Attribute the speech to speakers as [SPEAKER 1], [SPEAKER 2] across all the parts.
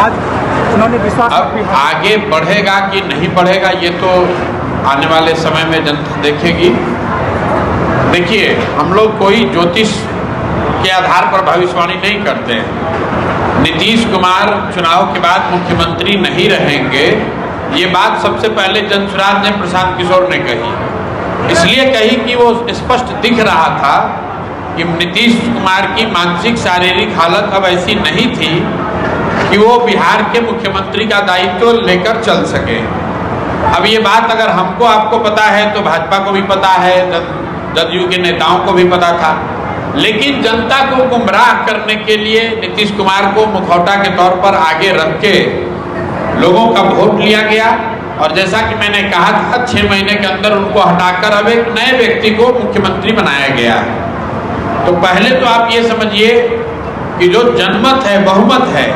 [SPEAKER 1] आज उन्होंने विश्वास
[SPEAKER 2] आगे बढ़ेगा कि नहीं बढ़ेगा ये तो आने वाले समय में जनता देखेगी। देखिए, हम लोग कोई ज्योतिष के आधार पर भविष्यवाणी नहीं करते हैं। नीतीश कुमार चुनाव के बाद मुख्यमंत्री नहीं रहेंगे, ये बात सबसे पहले जनसुराज ने प्रशांत किशोर ने कही। इसलिए कही कि वो स्पष्ट दिख रहा था कि नीतीश कुमार की मानसिक शारीरिक हालत अब ऐसी नहीं थी कि वो बिहार के मुख्यमंत्री का दायित्व लेकर चल सके। अब ये बात अगर हमको आपको पता है तो भाजपा को भी पता है, जदयू के नेताओं को भी पता था, लेकिन जनता को गुमराह करने के लिए नीतीश कुमार को मुखौटा के तौर पर आगे रख के लोगों का वोट लिया गया। और जैसा कि मैंने कहा था, 6 महीने के अंदर उनको हटाकर अब एक नए व्यक्ति को मुख्यमंत्री बनाया गया है। तो पहले तो आप ये समझिए कि जो जनमत है, बहुमत है,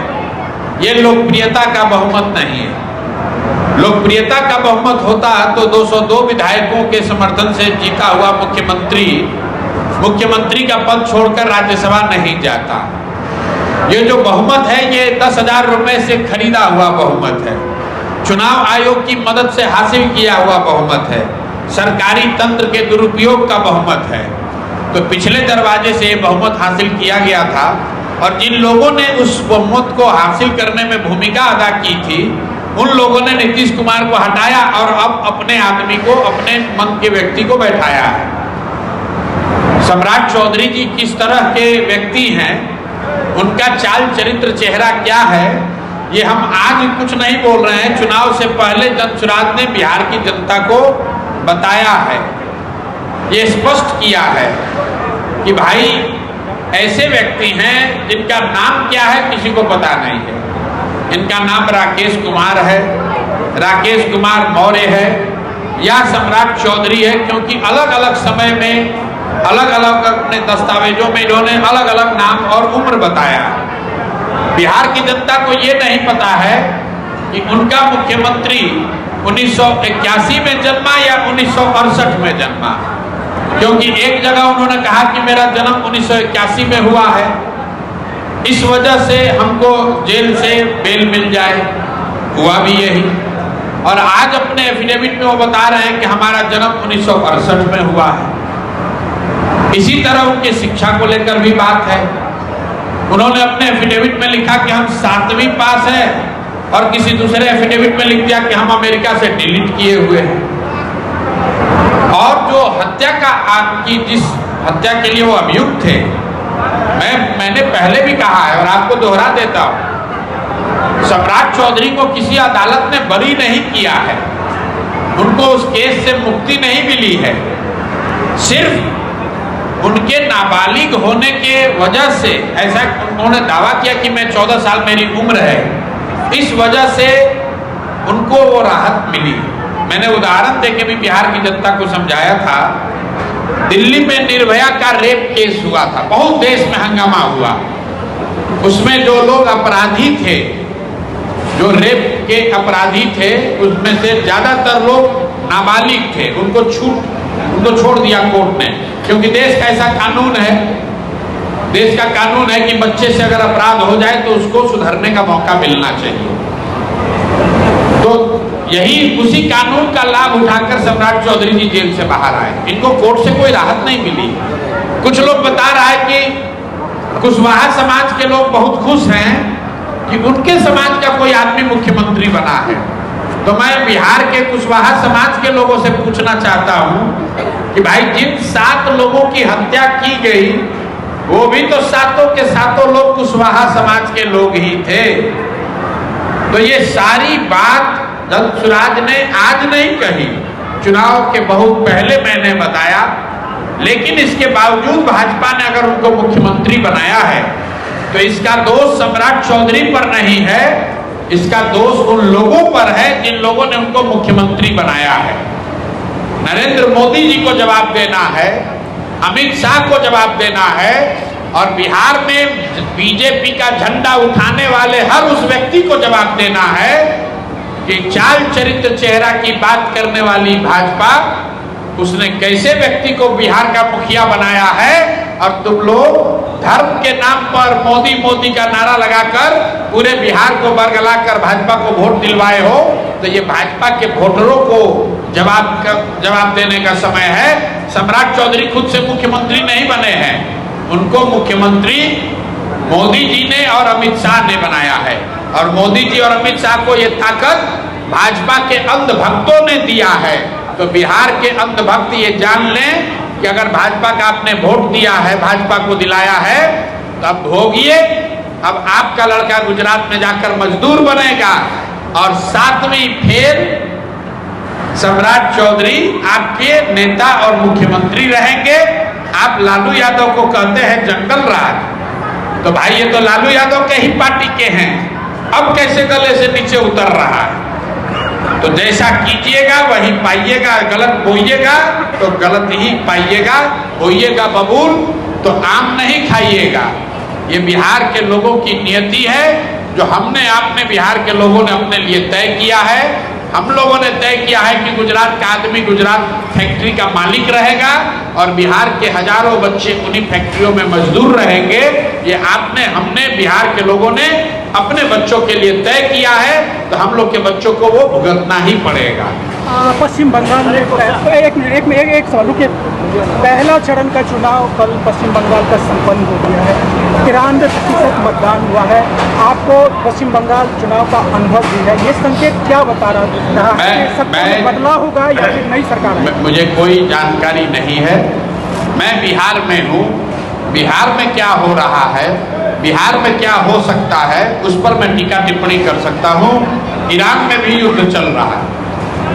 [SPEAKER 2] ये लोकप्रियता का बहुमत नहीं है। लोकप्रियता का बहुमत होता तो 202 विधायकों के समर्थन से जीता हुआ मुख्यमंत्री का पद छोड़कर राज्यसभा नहीं जाता। ये जो बहुमत है ये 10,000 रुपए से खरीदा हुआ बहुमत है, चुनाव आयोग की मदद से हासिल किया हुआ बहुमत है, सरकारी तंत्र के दुरुपयोग का बहुमत है। तो पिछले दरवाजे से बहुमत हासिल किया गया था और जिन लोगों ने उस बहुमत को हासिल करने में भूमिका अदा की थी, उन लोगों ने नीतीश कुमार को हटाया और अब अपने आदमी को, अपने मन के व्यक्ति को बैठाया है। सम्राट चौधरी जी किस तरह के व्यक्ति हैं, उनका चाल चरित्र चेहरा क्या है, ये हम आज कुछ नहीं बोल रहे हैं। चुनाव से पहले जनसुराज ने बिहार की जनता को बताया है, ये स्पष्ट किया है कि भाई ऐसे व्यक्ति हैं जिनका नाम क्या है किसी को पता नहीं है। इनका नाम राकेश कुमार है, राकेश कुमार मौर्य है या सम्राट चौधरी है, क्योंकि अलग अलग समय में अलग अलग अपने दस्तावेजों में इन्होंने अलग अलग नाम और उम्र बताया। बिहार की जनता को ये नहीं पता है कि उनका मुख्यमंत्री 1981 में जन्मा या 1968 में जन्मा, क्योंकि एक जगह उन्होंने कहा कि मेरा जन्म 1981 में हुआ है, इस वजह से हमको जेल से बेल मिल जाए, हुआ भी यही। और आज अपने एफिडेविट में वो बता रहे हैं कि हमारा जन्म 1968 में हुआ है। इसी तरह उनकी शिक्षा को लेकर भी बात है। उन्होंने अपने एफिडेविट में लिखा कि हम 7वीं पास है और किसी दूसरे एफिडेविट में लिख दिया कि हम अमेरिका से डिलीट किए हुए हैं। और जो हत्या की जिस हत्या के लिए वो अभियुक्त थे, मैंने पहले भी कहा है और आपको दोहरा देता हूं, सम्राट चौधरी को किसी अदालत ने बरी नहीं किया है, उनको उस केस से मुक्ति नहीं मिली है। सिर्फ उनके नाबालिग होने के वजह से, ऐसा उन्होंने दावा किया कि मैं 14 साल मेरी उम्र है, इस वजह से उनको वो राहत मिली। मैंने उदाहरण देके भी बिहार की जनता को समझाया था। दिल्ली में निर्भया का रेप केस हुआ था, बहुत देश में हंगामा हुआ। उसमें जो लोग अपराधी थे, जो रेप के अपराधी थे, उसमें से ज्यादातर लोग नाबालिग थे। उनको छोड़ दिया कोर्ट ने, क्योंकि देश का ऐसा कानून है, देश का कानून है कि बच्चे से अगर अपराध हो जाए तो उसको सुधरने का मौका मिलना चाहिए। तो यही उसी कानून का लाभ उठाकर सम्राट चौधरी जी जेल से बाहर आए। इनको कोर्ट से कोई राहत नहीं मिली। कुछ लोग बता रहा है कि कुशवाहा समाज के लोग बहुत खुश हैं कि उनके समाज का कोई आदमी मुख्यमंत्री बना है। तो मैं बिहार के कुशवाहा समाज के लोगों से पूछना चाहता हूं कि भाई, जिन 7 लोगों की हत्या की गई, वो भी तो 7 के 7 लोग कुशवाहा समाज के लोग ही थे। तो ये सारी बात जनसुराज ने आज नहीं कही, चुनाव के बहुत पहले मैंने बताया। लेकिन इसके बावजूद भाजपा ने अगर उनको मुख्यमंत्री बनाया है तो इसका दोष सम्राट चौधरी पर नहीं है, इसका दोष उन लोगों पर है जिन लोगों ने उनको मुख्यमंत्री बनाया है। नरेंद्र मोदी जी को जवाब देना है, अमित शाह को जवाब देना है, और बिहार में बीजेपी का झंडा उठाने वाले हर उस व्यक्ति को जवाब देना है कि चाल चरित्र चेहरा की बात करने वाली भाजपा, उसने कैसे व्यक्ति को बिहार का मुखिया बनाया है और तुम लोग धर्म के नाम पर मोदी मोदी का नारा लगाकर पूरे बिहार को बरगलाकर भाजपा को वोट दिलवाए हो। तो ये भाजपा के वोटरों को जवाब देने का समय है। सम्राट चौधरी खुद से मुख्यमंत्री नहीं बने हैं, उनको मुख्यमंत्री मोदी जी ने और अमित शाह ने बनाया है। और मोदी जी और अमित शाह को ये ताकत भाजपा के अंधभक्तों ने दिया है। तो बिहार के अंधभक्त ये जान लें कि अगर भाजपा का आपने वोट दिया है, भाजपा को दिलाया है, तो अब भोगिए। अब आपका लड़का गुजरात में जाकर मजदूर बनेगा और 7वीं फेर सम्राट चौधरी आपके नेता और मुख्यमंत्री रहेंगे। आप लालू यादव को कहते हैं जंगल राज, तो भाई ये तो लालू यादव के ही पार्टी के हैं, अब कैसे गले से नीचे उतर रहा है? तो जैसा कीजिएगा वही पाइएगा, गलत बोइएगा तो गलत ही पाइएगा, बोइएगा बबूल तो आम नहीं खाइएगा। ये बिहार के लोगों की नियति है, जो हमने आपने बिहार के लोगों ने अपने लिए तय किया है। हम लोगों ने तय किया है कि गुजरात का आदमी गुजरात फैक्ट्री का मालिक रहेगा और बिहार के हजारों बच्चे उन्हीं फैक्ट्रियों में मजदूर रहेंगे। ये आपने हमने बिहार के लोगों ने अपने बच्चों के लिए तय किया है, तो हम लोग के बच्चों को वो भुगतना ही पड़ेगा।
[SPEAKER 1] पश्चिम बंगाल में एक सवाल के पहला चरण का चुनाव कल पश्चिम बंगाल का संपन्न हो गया है, 93% मतदान हुआ है। आपको पश्चिम बंगाल चुनाव का अनुभव भी है, ये संकेत क्या बता रहा है? बदलाव होगा या फिर नई सरकार?
[SPEAKER 2] मुझे कोई जानकारी नहीं है, मैं बिहार में हूँ। बिहार में क्या हो रहा है, बिहार में क्या हो सकता है, उस पर मैं टीका टिप्पणी कर सकता हूँ। ईरान में भी युद्ध चल रहा है,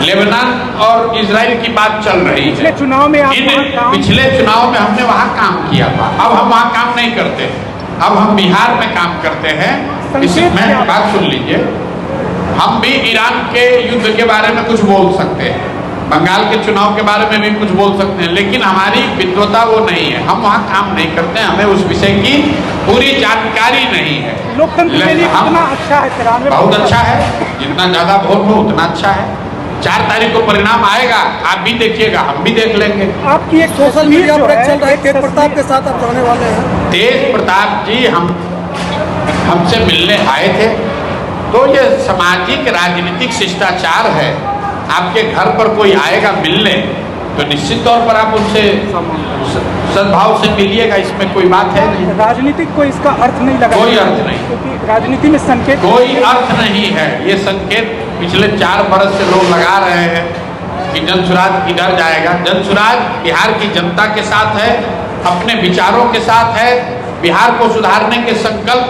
[SPEAKER 2] लेबनान और इजराइल की बात चल रही है।
[SPEAKER 1] पिछले चुनाव में
[SPEAKER 2] हमने वहाँ काम किया था, अब हम वहाँ काम नहीं करते, अब हम बिहार में काम करते हैं। इसमें बात सुन लीजिए, हम भी ईरान के युद्ध के बारे में कुछ बोल सकते हैं, बंगाल के चुनाव के बारे में भी कुछ बोल सकते हैं, लेकिन हमारी विद्वता वो नहीं है, हम वहाँ काम नहीं करते हैं, हमें उस विषय की पूरी जानकारी नहीं है।
[SPEAKER 1] लोकतंत्र के लिए कितना अच्छा है? 93
[SPEAKER 2] बहुत अच्छा है, जितना ज्यादा वोट हो उतना अच्छा है। 4 तारीख को परिणाम आएगा, आप भी देखिएगा, हम भी देख लेंगे।
[SPEAKER 1] आपकी एक सोशल मीडिया पर चल रहा है, तेज प्रताप के साथ आप जाने वाले हैं।
[SPEAKER 2] तेज प्रताप जी हमसे मिलने आए थे, तो ये सामाजिक राजनीतिक शिष्टाचार है। आपके घर पर कोई आएगा मिलने तो निश्चित तौर पर आप उनसे सद्भाव से मिलिएगा, इसमें कोई बात है नहीं।
[SPEAKER 1] राजनीतिक को इसका अर्थ नहीं लगा,
[SPEAKER 2] कोई अर्थ नहीं,
[SPEAKER 1] क्योंकि राजनीति में संकेत
[SPEAKER 2] कोई अर्थ नहीं है। ये संकेत पिछले 4 बरस से लोग लगा रहे हैं कि जनसुराज किधर जाएगा। जनसुराज बिहार की जनता के साथ है, अपने विचारों के साथ है, बिहार को सुधारने के संकल्प